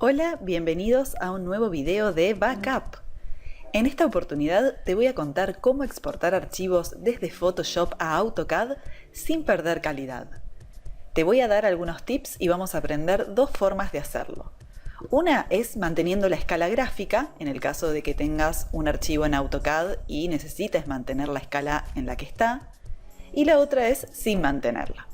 Hola, bienvenidos a un nuevo video de Backup. En esta oportunidad te voy a contar cómo exportar archivos desde Photoshop a AutoCAD sin perder calidad. Te voy a dar algunos tips y vamos a aprender dos formas de hacerlo. Una es manteniendo la escala gráfica, en el caso de que tengas un archivo en AutoCAD y necesites mantener la escala en la que está, y la otra es sin mantenerla.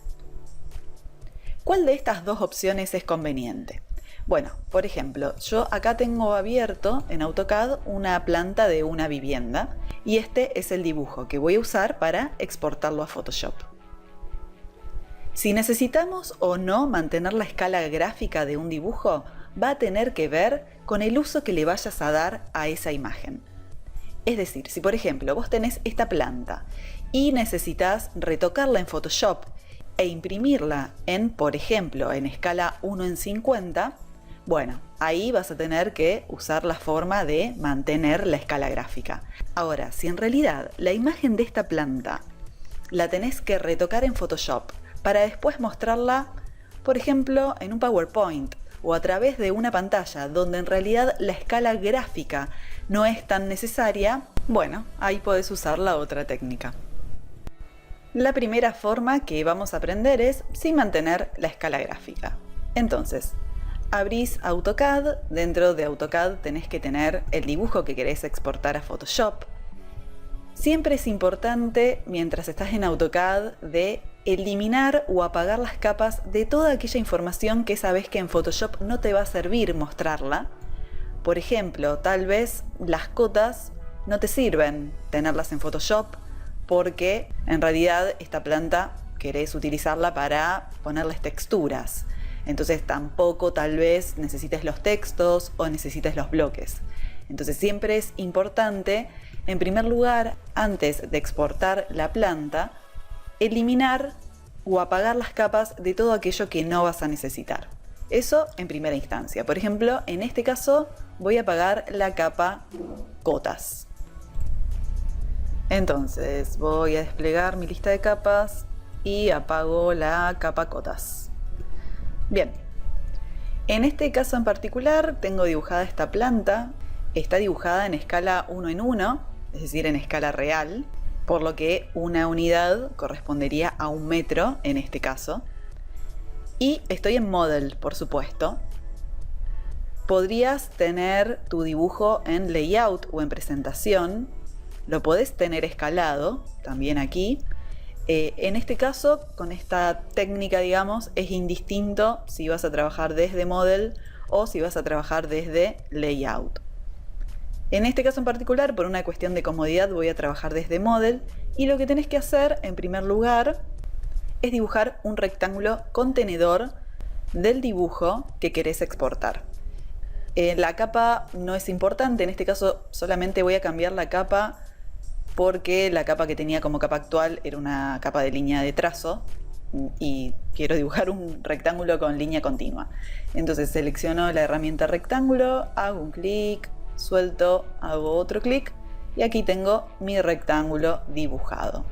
¿Cuál de estas dos opciones es conveniente? Bueno, por ejemplo, yo acá tengo abierto en AutoCAD una planta de una vivienda y este es el dibujo que voy a usar para exportarlo a Photoshop. Si necesitamos o no mantener la escala gráfica de un dibujo, va a tener que ver con el uso que le vayas a dar a esa imagen. Es decir, si por ejemplo vos tenés esta planta y necesitas retocarla en Photoshop e imprimirla en, por ejemplo, en escala 1:50, bueno, ahí vas a tener que usar la forma de mantener la escala gráfica. Ahora, si en realidad la imagen de esta planta la tenés que retocar en Photoshop para después mostrarla, por ejemplo, en un PowerPoint o a través de una pantalla donde en realidad la escala gráfica no es tan necesaria, bueno, ahí podés usar la otra técnica. La primera forma que vamos a aprender es sin mantener la escala gráfica. Entonces, abrís AutoCAD, dentro de AutoCAD tenés que tener el dibujo que querés exportar a Photoshop. Siempre es importante, mientras estás en AutoCAD, de eliminar o apagar las capas de toda aquella información que sabes que en Photoshop no te va a servir mostrarla. Por ejemplo, tal vez las cotas no te sirven tenerlas en Photoshop porque en realidad esta planta querés utilizarla para ponerles texturas. Entonces tampoco tal vez necesites los textos o necesites los bloques. Entonces siempre es importante, en primer lugar, antes de exportar la planta, eliminar o apagar las capas de todo aquello que no vas a necesitar. Eso en primera instancia. Por ejemplo, en este caso voy a apagar la capa cotas. Entonces voy a desplegar mi lista de capas y apago la capa cotas. Bien, en este caso en particular tengo dibujada esta planta, está dibujada en escala 1:1, es decir, en escala real, por lo que una unidad correspondería a 1 metro en este caso. Y estoy en Model, por supuesto. Podrías tener tu dibujo en Layout o en Presentación, lo podés tener escalado, también aquí. En este caso, con esta técnica, digamos, es indistinto si vas a trabajar desde Model o si vas a trabajar desde Layout. En este caso en particular, por una cuestión de comodidad, voy a trabajar desde Model y lo que tenés que hacer, en primer lugar, es dibujar un rectángulo contenedor del dibujo que querés exportar. La capa no es importante, en este caso solamente voy a cambiar la capa porque la capa que tenía como capa actual era una capa de línea de trazo y quiero dibujar un rectángulo con línea continua. Entonces selecciono la herramienta rectángulo, hago un clic, suelto, hago otro clic y aquí tengo mi rectángulo dibujado.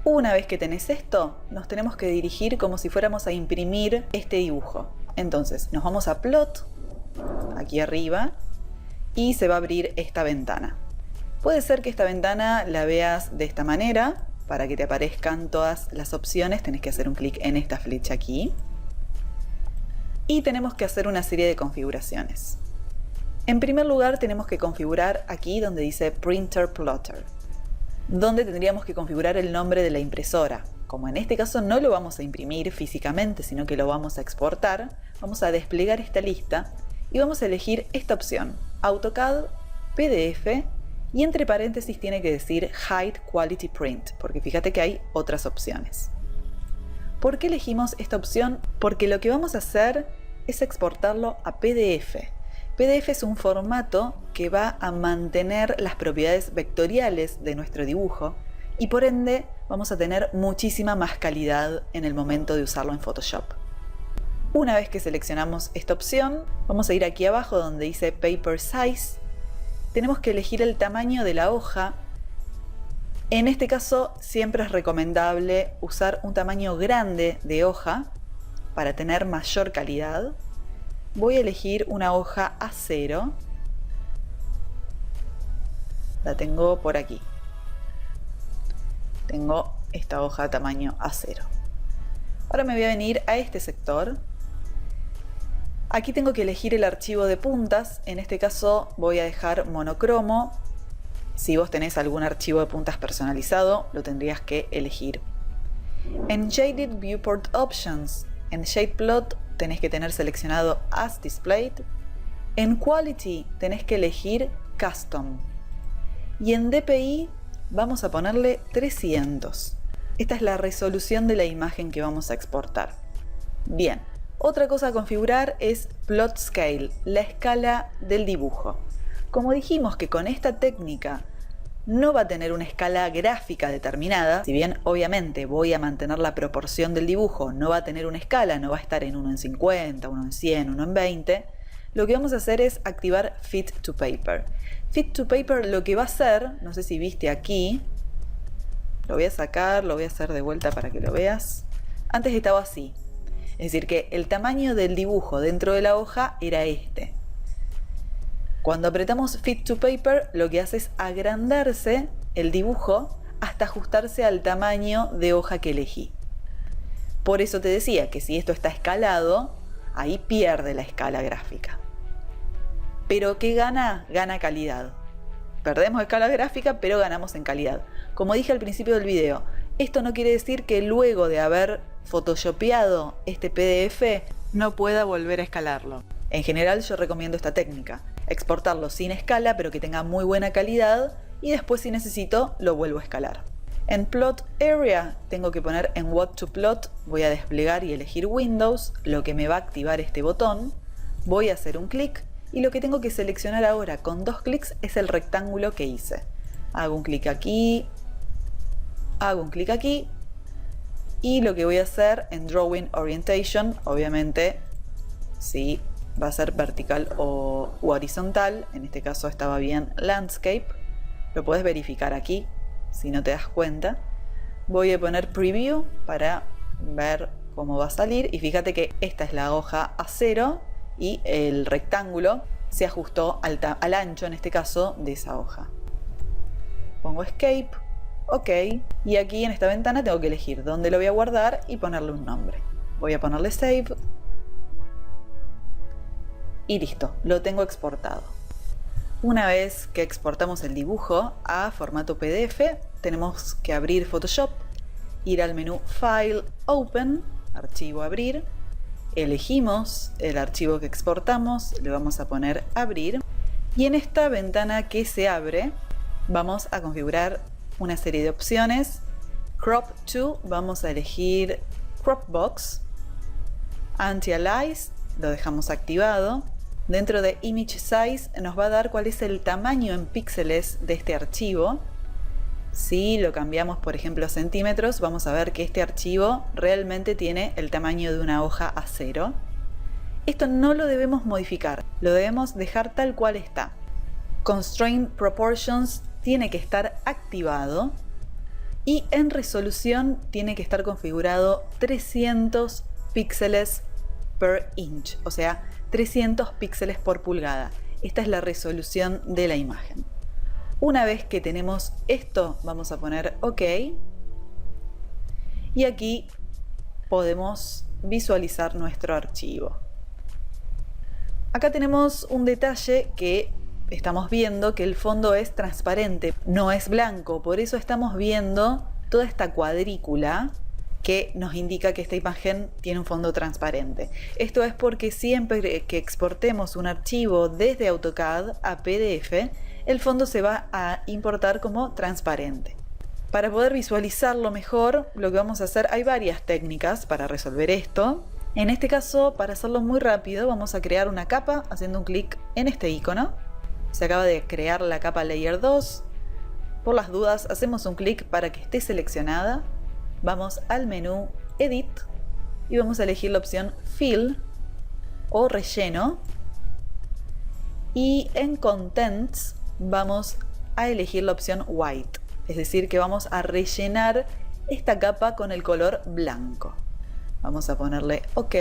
Una vez que tenés esto, nos tenemos que dirigir como si fuéramos a imprimir este dibujo. Entonces nos vamos a Plot, aquí arriba, y se va a abrir esta ventana. Puede ser que esta ventana la veas de esta manera. Para que te aparezcan todas las opciones tenés que hacer un clic en esta flecha aquí. Y tenemos que hacer una serie de configuraciones. En primer lugar tenemos que configurar aquí donde dice Printer Plotter, donde tendríamos que configurar el nombre de la impresora. Como en este caso no lo vamos a imprimir físicamente, sino que lo vamos a exportar, vamos a desplegar esta lista y vamos a elegir esta opción, AutoCAD, PDF, y entre paréntesis tiene que decir High Quality Print, porque fíjate que hay otras opciones. ¿Por qué elegimos esta opción? Porque lo que vamos a hacer es exportarlo a PDF. PDF es un formato que va a mantener las propiedades vectoriales de nuestro dibujo y por ende vamos a tener muchísima más calidad en el momento de usarlo en Photoshop. Una vez que seleccionamos esta opción, vamos a ir aquí abajo donde dice Paper Size. Tenemos que elegir el tamaño de la hoja. En este caso siempre es recomendable usar un tamaño grande de hoja para tener mayor calidad. voy a elegir una hoja A0. La tengo por aquí. Tengo esta hoja tamaño A0. Ahora me voy a venir a este sector. Aquí tengo que elegir el archivo de puntas. En este caso voy a dejar monocromo. Si vos tenés algún archivo de puntas personalizado, lo tendrías que elegir. En Shaded Viewport Options, en Shade Plot tenés que tener seleccionado As Displayed. En Quality tenés que elegir Custom. Y en DPI vamos a ponerle 300. Esta es la resolución de la imagen que vamos a exportar. Bien, otra cosa a configurar es Plot Scale, la escala del dibujo. Como dijimos que con esta técnica no va a tener una escala gráfica determinada, si bien obviamente voy a mantener la proporción del dibujo, no va a tener una escala, no va a estar en 1 en 50, 1 en 100, 1 en 20, lo que vamos a hacer es activar Fit to Paper. Fit to Paper lo que va a hacer, no sé si viste aquí, lo voy a sacar, lo voy a hacer de vuelta para que lo veas. Antes estaba así, es decir que el tamaño del dibujo dentro de la hoja era este. Cuando apretamos Fit to Paper, lo que hace es agrandarse el dibujo hasta ajustarse al tamaño de hoja que elegí. Por eso te decía que si esto está escalado, ahí pierde la escala gráfica. Pero ¿qué gana? Gana calidad. Perdemos escala gráfica, pero ganamos en calidad. Como dije al principio del video, esto no quiere decir que luego de haber photoshopeado este PDF no pueda volver a escalarlo. En general yo recomiendo esta técnica. Exportarlo sin escala pero que tenga muy buena calidad y después si necesito lo vuelvo a escalar. En Plot Area tengo que poner en What to Plot, voy a desplegar y elegir Windows, lo que me va a activar este botón, voy a hacer un clic y lo que tengo que seleccionar ahora con 2 clics es el rectángulo que hice. Hago un clic aquí, hago un clic aquí y lo que voy a hacer en Drawing Orientation, obviamente sí, va a ser vertical o horizontal, en este caso estaba bien Landscape, lo puedes verificar aquí si no te das cuenta. Voy a poner Preview para ver cómo va a salir y fíjate que esta es la hoja A0 y el rectángulo se ajustó al ancho, en este caso, de esa hoja. Pongo Escape, OK, y aquí en esta ventana tengo que elegir dónde lo voy a guardar y ponerle un nombre. Voy a ponerle Save y listo, lo tengo exportado. Una vez que exportamos el dibujo a formato PDF, tenemos que abrir Photoshop, ir al menú File, Open, Archivo, Abrir, elegimos el archivo que exportamos, le vamos a poner Abrir y en esta ventana que se abre vamos a configurar una serie de opciones. Crop to, vamos a elegir Crop Box, Anti-Alias, lo dejamos activado. Dentro de Image Size nos va a dar cuál es el tamaño en píxeles de este archivo. Si lo cambiamos, por ejemplo, a centímetros, vamos a ver que este archivo realmente tiene el tamaño de una hoja A0. Esto no lo debemos modificar, lo debemos dejar tal cual está. Constraint Proportions tiene que estar activado y en resolución tiene que estar configurado 300 píxeles per inch, o sea, 300 píxeles por pulgada. Esta es la resolución de la imagen. Una vez que tenemos esto, vamos a poner OK. Y aquí podemos visualizar nuestro archivo. Acá tenemos un detalle que estamos viendo que el fondo es transparente, no es blanco. Por eso estamos viendo toda esta cuadrícula que nos indica que esta imagen tiene un fondo transparente. Esto es porque siempre que exportemos un archivo desde AutoCAD a PDF, el fondo se va a importar como transparente. Para poder visualizarlo mejor, lo que vamos a hacer, hay varias técnicas para resolver esto. En este caso, para hacerlo muy rápido, vamos a crear una capa haciendo un clic en este icono. Se acaba de crear la capa Layer 2. Por las dudas, hacemos un clic para que esté seleccionada. Vamos al menú Edit y vamos a elegir la opción Fill o Relleno. Y en Contents vamos a elegir la opción White. Es decir, que vamos a rellenar esta capa con el color blanco. Vamos a ponerle OK.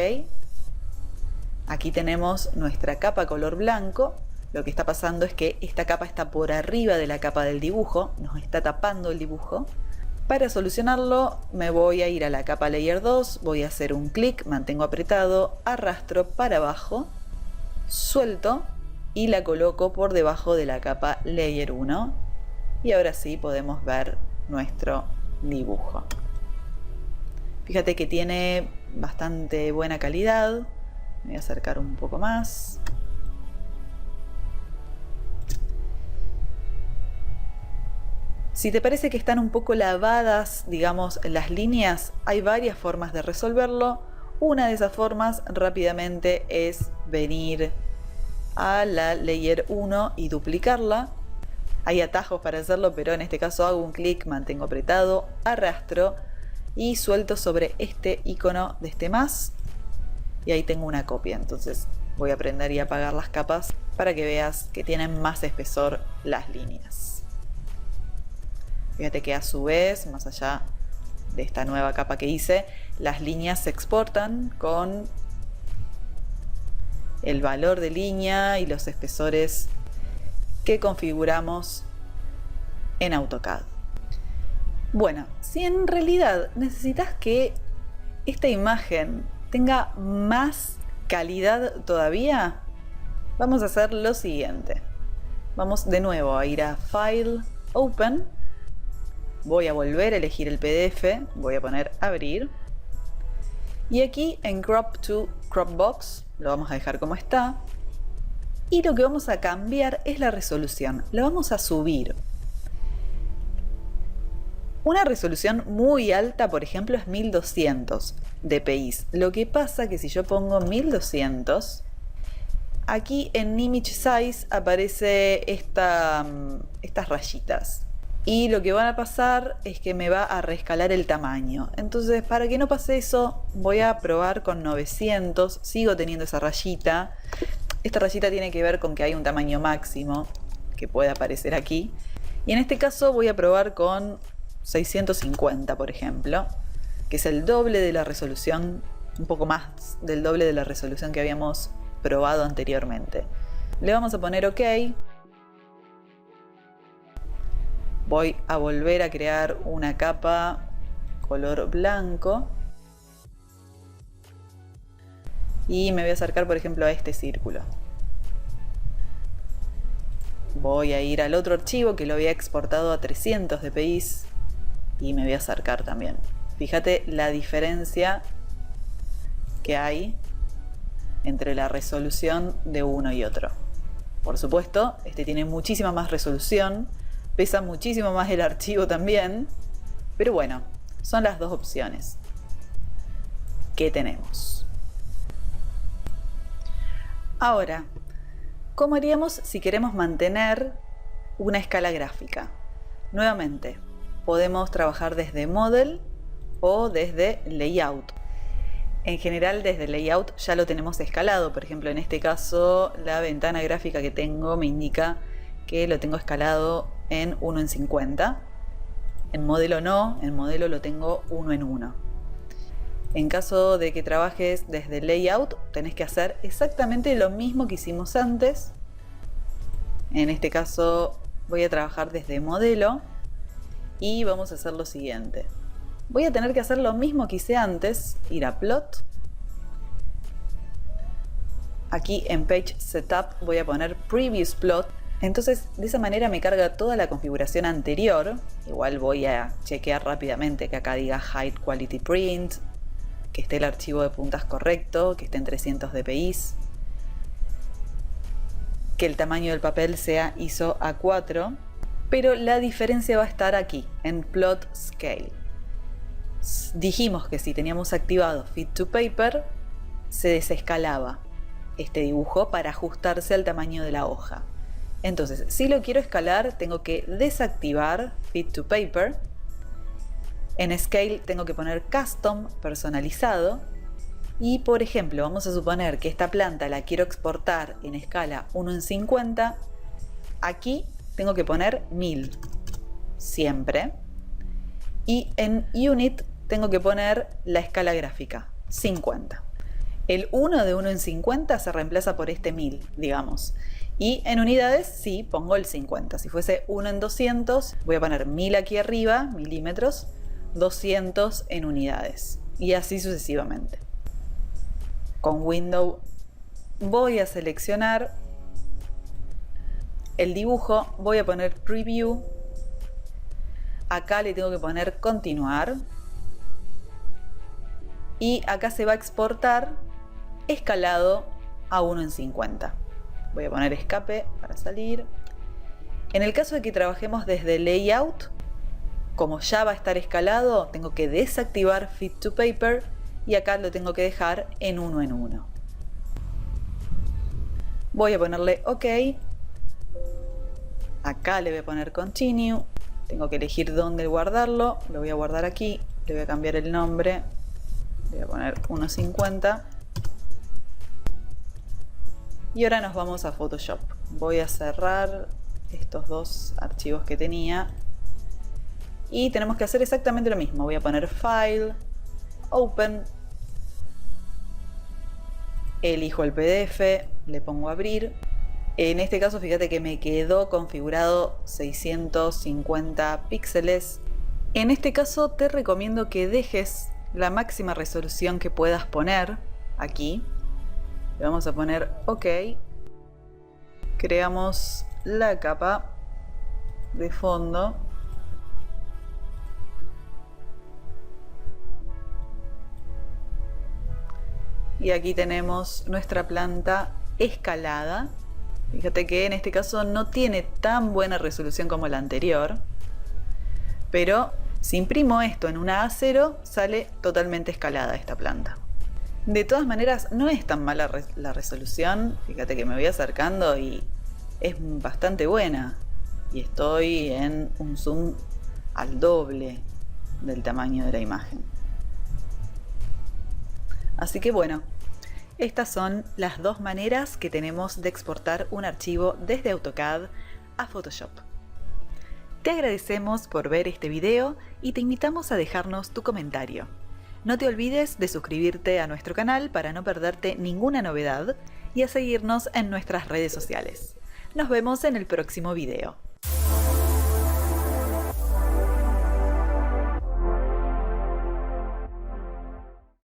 Aquí tenemos nuestra capa color blanco. Lo que está pasando es que esta capa está por arriba de la capa del dibujo, nos está tapando el dibujo. Para solucionarlo me voy a ir a la capa Layer 2, voy a hacer un clic, mantengo apretado, arrastro para abajo, suelto y la coloco por debajo de la capa Layer 1. Y ahora sí podemos ver nuestro dibujo. Fíjate que tiene bastante buena calidad. Me voy a acercar un poco más. Si te parece que están un poco lavadas, digamos, las líneas, hay varias formas de resolverlo. Una de esas formas rápidamente es venir a la Layer 1 y duplicarla. Hay atajos para hacerlo, pero en este caso hago un clic, mantengo apretado, arrastro y suelto sobre este icono de este más. Y ahí tengo una copia. Entonces voy a prender y apagar las capas para que veas que tienen más espesor las líneas. Fíjate que a su vez, más allá de esta nueva capa que hice, las líneas se exportan con el valor de línea y los espesores que configuramos en AutoCAD. Bueno, si en realidad necesitas que esta imagen tenga más calidad todavía, vamos a hacer lo siguiente. Vamos de nuevo a ir a File, Open. Voy a volver a elegir el PDF, voy a poner abrir. Y aquí en Crop to Crop Box, lo vamos a dejar como está. Y lo que vamos a cambiar es la resolución, la vamos a subir. Una resolución muy alta, por ejemplo, es 1200 dpi. Lo que pasa que si yo pongo 1200, aquí en Image Size aparece estas rayitas. Y lo que van a pasar es que me va a reescalar el tamaño. Entonces, para que no pase eso, voy a probar con 900. Sigo teniendo esa rayita. Esta rayita tiene que ver con que hay un tamaño máximo que puede aparecer aquí. Y en este caso voy a probar con 650, por ejemplo, que es el doble de la resolución, un poco más del doble de la resolución que habíamos probado anteriormente. Le vamos a poner OK. Voy a volver a crear una capa color blanco. Y me voy a acercar, por ejemplo, a este círculo. Voy a ir al otro archivo que lo había exportado a 300 dpi y me voy a acercar también. Fíjate la diferencia que hay entre la resolución de uno y otro. Por supuesto, este tiene muchísima más resolución. Pesa muchísimo más el archivo también, pero bueno, son las dos opciones que tenemos. Ahora, ¿cómo haríamos si queremos mantener una escala gráfica? Nuevamente, podemos trabajar desde Model o desde Layout. En general, desde Layout ya lo tenemos escalado. Por ejemplo, en este caso, la ventana gráfica que tengo me indica que lo tengo escalado en 1 en 50. En modelo no, en modelo lo tengo 1 en 1. En caso de que trabajes desde Layout, tenés que hacer exactamente lo mismo que hicimos antes. En este caso voy a trabajar desde modelo y vamos a hacer lo siguiente. Voy a tener que hacer lo mismo que hice antes, ir a Plot. Aquí en Page Setup voy a poner Previous Plot. Entonces, de esa manera me carga toda la configuración anterior. Igual voy a chequear rápidamente que acá diga High Quality Print, que esté el archivo de puntas correcto, que esté en 300 dpi, que el tamaño del papel sea ISO A4, pero la diferencia va a estar aquí, en Plot Scale. Dijimos que si teníamos activado Fit to Paper, se desescalaba este dibujo para ajustarse al tamaño de la hoja. Entonces, si lo quiero escalar, tengo que desactivar Fit to Paper. En Scale tengo que poner Custom, personalizado. Y, por ejemplo, vamos a suponer que esta planta la quiero exportar en escala 1 en 50. Aquí tengo que poner 1000, siempre. Y en Unit tengo que poner la escala gráfica, 50. El 1 de 1 en 50 se reemplaza por este 1000, digamos. Y en unidades sí pongo el 50. Si fuese 1 en 200, voy a poner 1000 aquí arriba, milímetros, 200 en unidades. Y así sucesivamente. Con Windows voy a seleccionar el dibujo, voy a poner Preview. Acá le tengo que poner Continuar. Y acá se va a exportar escalado a 1 en 50. Voy a poner escape para salir. En el caso de que trabajemos desde Layout, como ya va a estar escalado, tengo que desactivar Fit to Paper y acá lo tengo que dejar en 1 en 1. Voy a ponerle OK. Acá le voy a poner Continue. Tengo que elegir dónde guardarlo. Lo voy a guardar aquí. Le voy a cambiar el nombre. Le voy a poner 1.50. Y ahora nos vamos a Photoshop. Voy a cerrar estos dos archivos que tenía. Y tenemos que hacer exactamente lo mismo. Voy a poner File, Open. Elijo el PDF, le pongo Abrir. En este caso, fíjate que me quedó configurado 650 píxeles. En este caso, te recomiendo que dejes la máxima resolución que puedas poner aquí. Le vamos a poner OK. Creamos la capa de fondo. Y aquí tenemos nuestra planta escalada. Fíjate que en este caso no tiene tan buena resolución como la anterior. Pero si imprimo esto en una A0, sale totalmente escalada esta planta. De todas maneras, no es tan mala la resolución. Fíjate que me voy acercando y es bastante buena. Y estoy en un zoom al doble del tamaño de la imagen. Así que bueno, estas son las dos maneras que tenemos de exportar un archivo desde AutoCAD a Photoshop. Te agradecemos por ver este video y te invitamos a dejarnos tu comentario. No te olvides de suscribirte a nuestro canal para no perderte ninguna novedad y a seguirnos en nuestras redes sociales. Nos vemos en el próximo video.